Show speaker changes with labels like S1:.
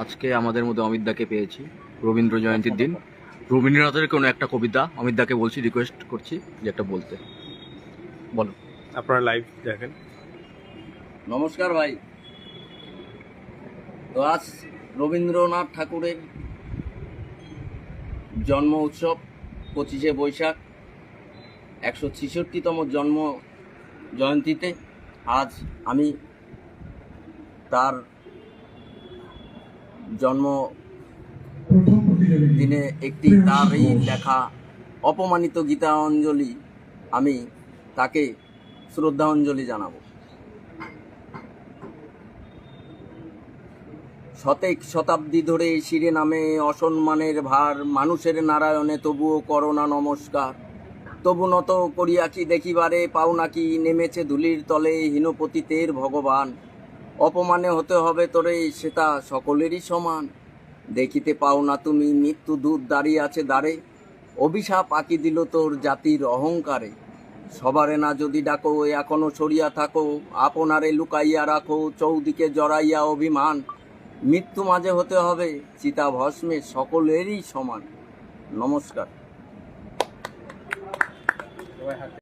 S1: আজকে আমাদের মধ্যে অমিতদাকে পেয়েছি রবীন্দ্র জয়ন্তীর দিন। রবীন্দ্রনাথের কোনো একটা কবিতা অমিতদাকে বলছি, রিকোয়েস্ট করছি যে একটা বলতে। বলো।
S2: আপনারা লাইভ দেখেন।
S3: নমস্কার ভাই। তো আজ রবীন্দ্রনাথ ঠাকুরের জন্ম উৎসব 25শে বৈশাখ, 166তম জন্ম জয়ন্তীতে আজ আমি তার জন্ম দিনে একটি তারই লেখা অপমানিত গীতাঞ্জলি আমি তাকে শ্রদ্ধাঞ্জলি জানাবো। শতাব্দী ধরে শিরে নামে অসম্মানের ভার, মানুষের নারায়ণে তবুও করোনা নমস্কার। তবু নত করিয়া কি দেখিবারে পাও নাকি, নেমেছে ধুলির তলে হীনপতিতের ভগবান। অপমানে হতে হবে তোরে, সেটা সকলেরই সমান। দেখিতে পাও না তুমি মৃত্যু দূত দাঁড়িয়ে আছে দ্বারে, অভিশাপ আঁকি দিল তোর জাতির অহংকারে। সবারে না যদি ডাকো এখনো সরিয়া থাকো, আপনারে লুকাইয়া রাখো চৌদিকে জড়াইয়া অভিমান। মৃত্যু মাঝে হতে হবে চিতা ভস্মে সকলেরই সমান। নমস্কার।